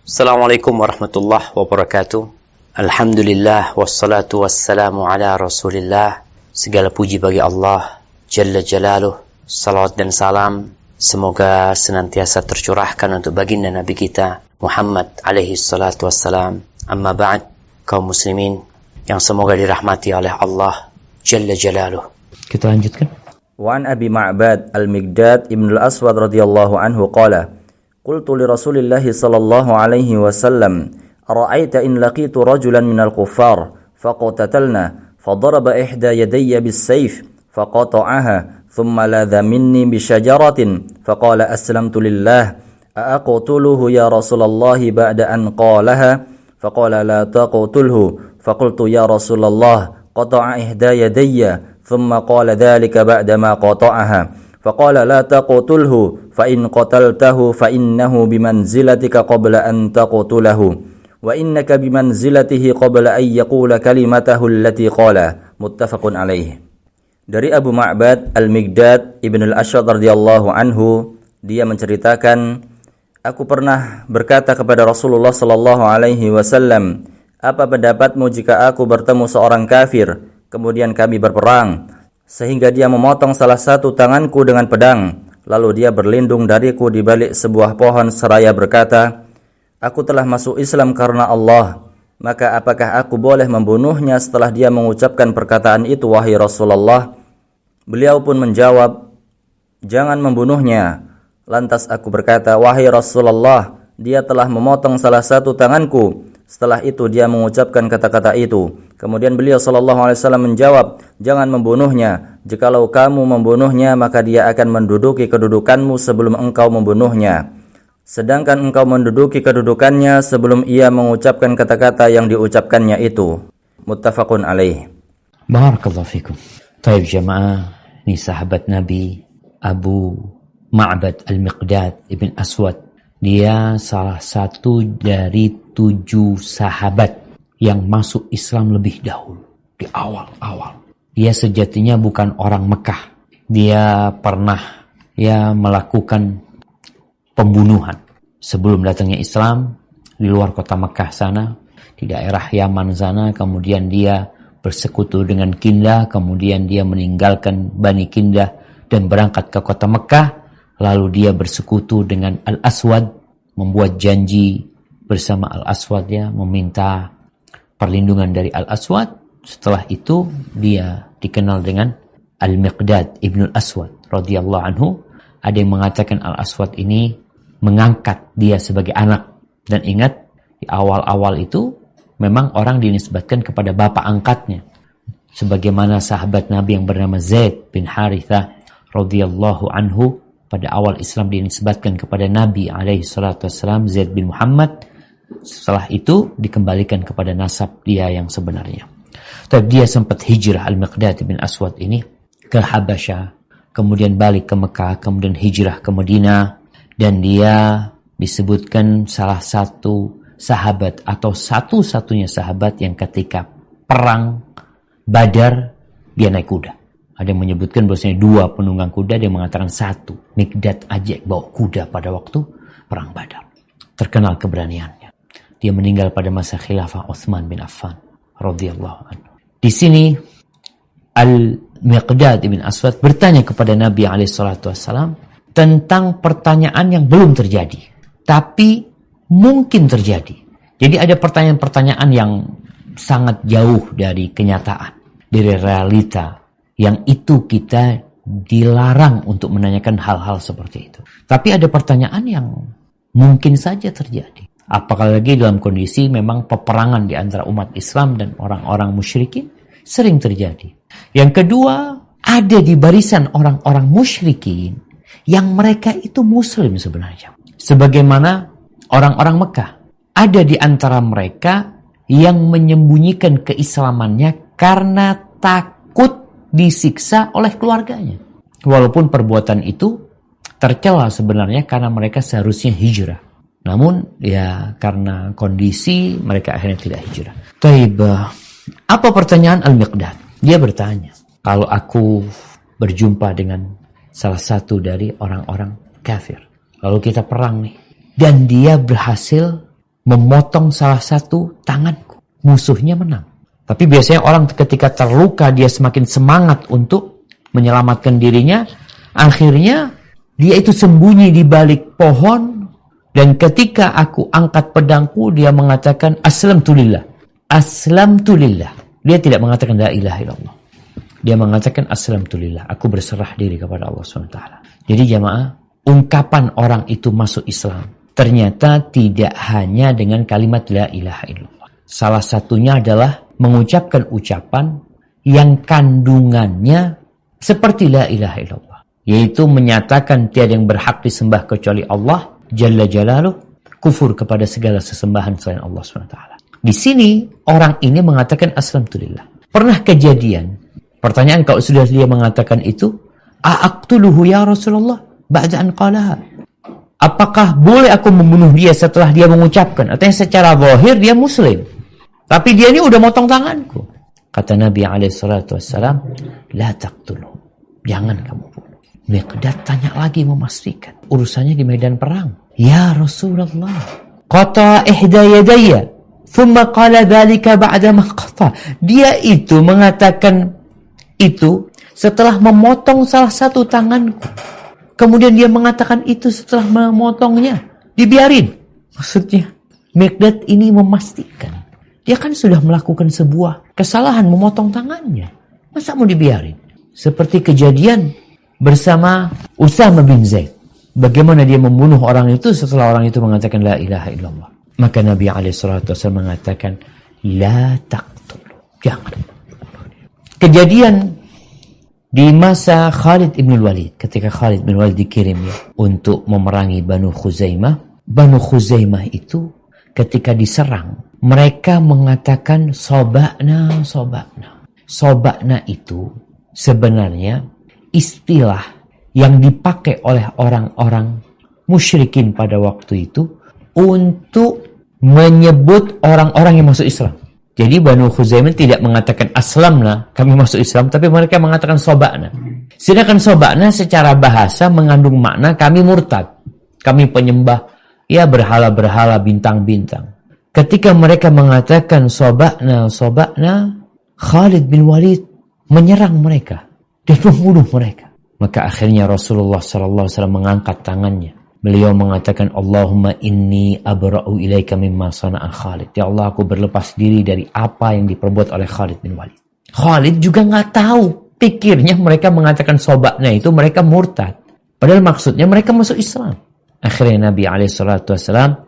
Assalamualaikum warahmatullahi wabarakatuh. Alhamdulillah wassalatu wassalamu ala Rasulillah. Segala puji bagi Allah Jalla Jalaluh. Salawat dan salam semoga senantiasa tercurahkan untuk baginda Nabi kita Muhammad alaihi salatu wassalam. Amma ba'd, kaum muslimin yang semoga dirahmati oleh Allah Jalla Jalaluh. Kita lanjutkan. Wa an Abi Ma'bad al-Miqdad ibn al-Aswad radhiyallahu anhu qala qultu li Rasulillah sallallahu alaihi wasallam ara'aita in laqitu rajulan minal kuffar faqatatalna fadaraba ihda yadayya bis-sayf faqata'aha thumma ladha minni bisyajaratin faqala aslamtu lillah aqtuluhu ya Rasulullah ba'da an qalaha faqala la taqtulhu faqultu ya Rasulullah qata'a ihda yadayya thumma qala dhalika ba'da ma qata'aha فقال لا تقتله فإن قتلته فإنه بمنزلتك قبل أن تقتله وإنك بمنزلته قبل أن يقول كلمته التي قال متفق عليه. Dari Abu Ma'bad al-Miqdad ibn al-Aswad radhiyallahu anhu, dia menceritakan, aku pernah berkata kepada Rasulullah sallallahu alaihi wasallam, apa pendapatmu jika aku bertemu seorang kafir kemudian kami berperang sehingga dia memotong salah satu tanganku dengan pedang, lalu dia berlindung dariku di balik sebuah pohon seraya berkata, aku telah masuk Islam karena Allah, maka apakah aku boleh membunuhnya setelah dia mengucapkan perkataan itu, wahai Rasulullah? Beliau pun menjawab, jangan membunuhnya. Lantas aku berkata, wahai Rasulullah, dia telah memotong salah satu tanganku. Setelah itu dia mengucapkan kata-kata itu. Kemudian beliau sallallahu alaihi wasallam menjawab, jangan membunuhnya. Jikalau kamu membunuhnya, maka dia akan menduduki kedudukanmu sebelum engkau membunuhnya. Sedangkan engkau menduduki kedudukannya sebelum ia mengucapkan kata-kata yang diucapkannya itu. Muttafaqun alaih. Barakallahu fikum. Taib jamaah, ini sahabat Nabi Abu Ma'bad al-Miqdad ibn Aswad. Dia salah satu dari 7 sahabat yang masuk Islam lebih dahulu, di awal-awal. Dia sejatinya bukan orang Mekah. Dia pernah melakukan pembunuhan sebelum datangnya Islam di luar kota Mekah sana, di daerah Yaman sana. Kemudian dia bersekutu dengan Kindah, kemudian dia meninggalkan Bani Kindah dan berangkat ke kota Mekah. Lalu dia bersekutu dengan Al-Aswad, membuat janji bersama Al-Aswad, ya, meminta perlindungan dari Al-Aswad. Setelah itu dia dikenal dengan Al-Miqdad ibn Al-Aswad radhiyallahu anhu. Ada yang mengatakan Al-Aswad ini mengangkat dia sebagai anak. Dan ingat, di awal-awal itu memang orang dinisbatkan kepada bapak angkatnya, sebagaimana sahabat Nabi yang bernama Zaid bin Harithah radhiyallahu anhu. Pada awal Islam dinisbatkan kepada Nabi alaihi salatu wassalam, Zaid bin Muhammad. Setelah itu dikembalikan kepada nasab dia yang sebenarnya. Tapi dia sempat hijrah, Al-Miqdad bin Aswad ini, ke Habasyah, kemudian balik ke Mekah, kemudian hijrah ke Madinah. Dan dia disebutkan salah satu sahabat atau satu-satunya sahabat yang ketika perang Badar dia naik kuda. Ada yang menyebutkan bahwasanya 2 penunggang kuda, dia mengatakan 1. Miqdad aja bawa kuda pada waktu perang Badar. Terkenal keberaniannya. Dia meninggal pada masa khilafah Utsman bin Affan radhiyallahu anhu. Di sini Al-Miqdad bin Aswad bertanya kepada Nabi alaihi salatu wasallam tentang pertanyaan yang belum terjadi, tapi mungkin terjadi. Jadi ada pertanyaan-pertanyaan yang sangat jauh dari kenyataan, dari realita, yang itu kita dilarang untuk menanyakan hal-hal seperti itu. Tapi ada pertanyaan yang mungkin saja terjadi. Apalagi dalam kondisi memang peperangan di antara umat Islam dan orang-orang musyrikin sering terjadi. Yang kedua, ada di barisan orang-orang musyrikin yang mereka itu muslim sebenarnya. Sebagaimana orang-orang Mekah. Ada di antara mereka yang menyembunyikan keislamannya karena takut disiksa oleh keluarganya. Walaupun perbuatan itu tercela sebenarnya karena mereka seharusnya hijrah. Namun ya karena kondisi mereka akhirnya tidak hijrah. Taib, apa pertanyaan Al-Miqdad? Dia bertanya, kalau aku berjumpa dengan salah satu dari orang-orang kafir, lalu kita perang nih, dan dia berhasil memotong salah satu tanganku, musuhnya menang. Tapi biasanya orang ketika terluka, dia semakin semangat untuk menyelamatkan dirinya. Akhirnya dia itu sembunyi di balik pohon. Dan ketika aku angkat pedangku, dia mengatakan aslamtu lillah. Aslamtu lillah. Dia tidak mengatakan la ilaha illallah. Dia mengatakan aslamtu lillah. Aku berserah diri kepada Allah SWT. Jadi jamaah, ungkapan orang itu masuk Islam ternyata tidak hanya dengan kalimat la ilaha illallah. Salah satunya adalah mengucapkan ucapan yang kandungannya seperti la ilaha illallah, yaitu menyatakan tiada yang berhak disembah kecuali Allah Jalla Jalaluh, kufur kepada segala sesembahan selain Allah SWT. Di sini orang ini mengatakan aslamtu lillah. Pernah kejadian, pertanyaan kalau sudah dia mengatakan itu, a'aqtuluhu ya Rasulullah ba'da an qalaha. Apakah boleh aku membunuh dia setelah dia mengucapkan? Artinya secara zahir dia muslim, tapi dia ini udah motong tanganku. Kata Nabi SAW, la taqtuluh, jangan kamu bunuh. Miqdad tanya lagi memastikan, urusannya di medan perang. Ya Rasulullah, qata ihda yadayya thumma qala dhalika ba'da ma qata. Dia itu mengatakan itu setelah memotong salah satu tanganku. Kemudian dia mengatakan itu setelah memotongnya. Dibiarin. Maksudnya, Miqdad ini memastikan. Dia kan sudah melakukan sebuah kesalahan memotong tangannya. Masa mau dibiarin? Seperti kejadian bersama Usama bin Zaid. Bagaimana dia membunuh orang itu setelah orang itu mengatakan la ilaha illallah. Maka Nabi SAW mengatakan, la taqtulu. Jangan. Kejadian di masa Khalid ibn Walid, ketika Khalid bin Walid dikirim untuk memerangi Banu Khuzaimah. Banu Khuzaimah itu ketika diserang, mereka mengatakan sobakna, sobakna. Sobakna itu sebenarnya istilah yang dipakai oleh orang-orang musyrikin pada waktu itu untuk menyebut orang-orang yang masuk Islam. Jadi Banu Khuzaimah tidak mengatakan aslamna, kami masuk Islam, tapi mereka mengatakan sobakna. Sedangkan sobakna secara bahasa mengandung makna kami murtad, kami penyembah ya berhala-berhala, bintang-bintang. Ketika mereka mengatakan sobakna, sobakna, Khalid bin Walid menyerang mereka dan membunuh mereka. Maka akhirnya Rasulullah SAW mengangkat tangannya. Beliau mengatakan, Allahumma inni abra'u ilaika mimma sana'a Khalid. Ya Allah, aku berlepas diri dari apa yang diperbuat oleh Khalid bin Walid. Khalid juga nggak tahu. Pikirnya mereka mengatakan sobaknya itu mereka murtad. Padahal maksudnya mereka masuk Islam. Akhirnya Nabi SAW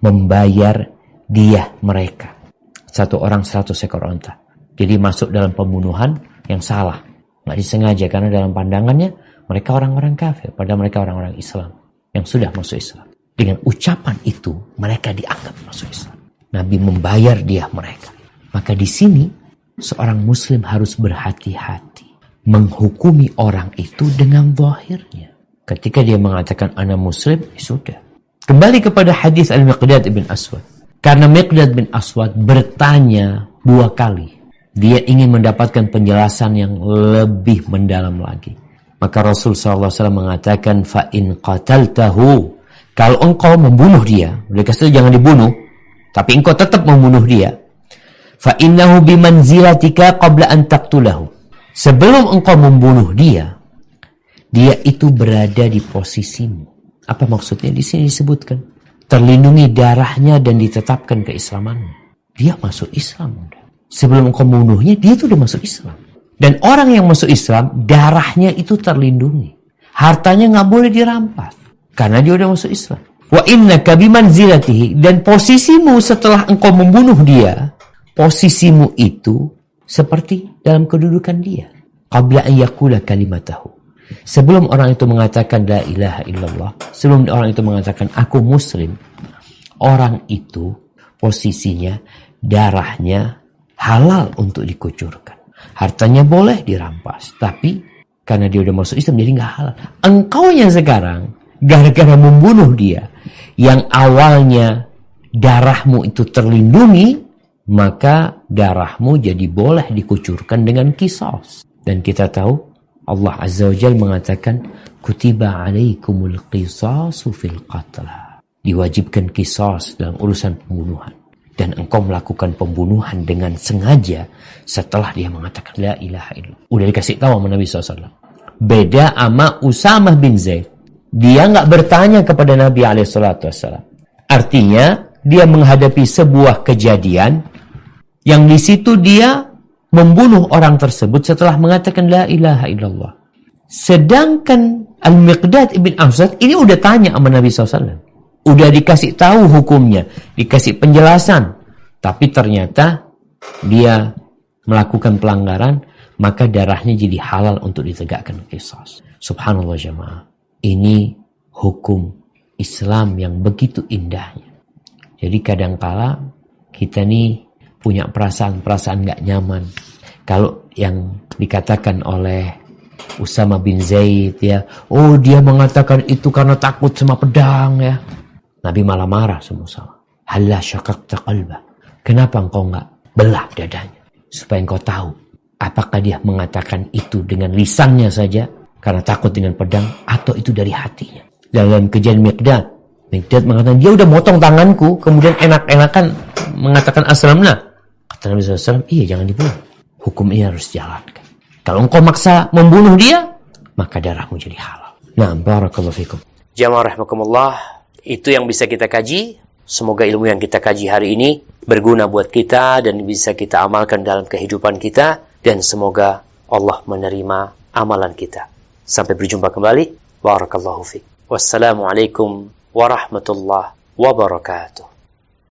membayar diyah mereka. Satu orang 100 ekor onta. Jadi masuk dalam pembunuhan yang salah. Nggak disengaja karena dalam pandangannya mereka orang-orang kafir. Padahal mereka orang-orang Islam yang sudah masuk Islam. Dengan ucapan itu mereka dianggap masuk Islam. Nabi membayar dia mereka. Maka di sini seorang muslim harus berhati-hati menghukumi orang itu dengan zahirnya. Ketika dia mengatakan ana muslim, sudah. Kembali kepada hadis Al-Miqdad bin Aswad. Karena Miqdad bin Aswad bertanya 2 kali. Dia ingin mendapatkan penjelasan yang lebih mendalam lagi. Maka Rasul SAW mengatakan, fa'in qataltahu, kalau engkau membunuh dia, mereka itu jangan dibunuh, tapi engkau tetap membunuh dia, fa'innahu bimanzilatika qabla an taqtulahu. Sebelum engkau membunuh dia, dia itu berada di posisimu. Apa maksudnya? Di sini disebutkan, terlindungi darahnya dan ditetapkan keislamannya. Dia masuk Islam. Sebelum engkau membunuhnya, dia itu udah masuk Islam. Dan orang yang masuk Islam, darahnya itu terlindungi. Hartanya nggak boleh dirampas. Karena dia udah masuk Islam. Wa innaka bimanzilatihi. Dan posisimu setelah engkau membunuh dia, posisimu itu seperti dalam kedudukan dia. Qabla an yaqula kalimatahu. Sebelum orang itu mengatakan la ilaha illallah, sebelum orang itu mengatakan aku muslim, orang itu posisinya, darahnya halal untuk dikucurkan. Hartanya boleh dirampas, tapi karena dia udah masuk Islam jadi nggak halal. Engkau yang sekarang gara-gara membunuh dia, yang awalnya darahmu itu terlindungi, maka darahmu jadi boleh dikucurkan dengan qisas. Dan kita tahu Allah Azza wa Jalla mengatakan kutiba alaikumul qisasu fil qatla. diwajibkan qisas dalam urusan pembunuhan. Dan engkau melakukan pembunuhan dengan sengaja setelah dia mengatakan la ilaha illallah. Udah dikasih tahu sama Nabi SAW. Beda sama Usamah bin Zaid. Dia nggak bertanya kepada Nabi SAW. Artinya, dia menghadapi sebuah kejadian yang di situ dia membunuh orang tersebut setelah mengatakan la ilaha illallah. Sedangkan Al-Miqdad ibn Aswad ini udah tanya sama Nabi SAW. Udah dikasih tahu hukumnya, dikasih penjelasan. Tapi ternyata dia melakukan pelanggaran, maka darahnya jadi halal untuk ditegakkan qisas. Subhanallah jamaah. Ini hukum Islam yang begitu indahnya. Jadi kadangkala kita nih punya perasaan-perasaan gak nyaman. Kalau yang dikatakan oleh Usama bin Zaid ya, oh dia mengatakan itu karena takut sama pedang ya. Nabi malah marah sama Usama. Halla syaqaqta qalbah. Kenapa engkau nggak belah dadanya? Supaya engkau tahu apakah dia mengatakan itu dengan lisannya saja karena takut dengan pedang, atau itu dari hatinya. Dalam kejadian Miqdad mengatakan dia udah motong tanganku, kemudian enak-enakan mengatakan aslamna. Kata Nabi SAW, iya jangan dibunuh. Hukum ini harus dijalankan. Kalau engkau maksa membunuh dia, maka darahmu jadi halal. Nah, barakallahu fikum. Jamaah rahimakumullah, itu yang bisa kita kaji. Semoga ilmu yang kita kaji hari ini berguna buat kita dan bisa kita amalkan dalam kehidupan kita. Dan semoga Allah menerima amalan kita. Sampai berjumpa kembali. Barakallahu fiik. Wassalamualaikum warahmatullahi wabarakatuh.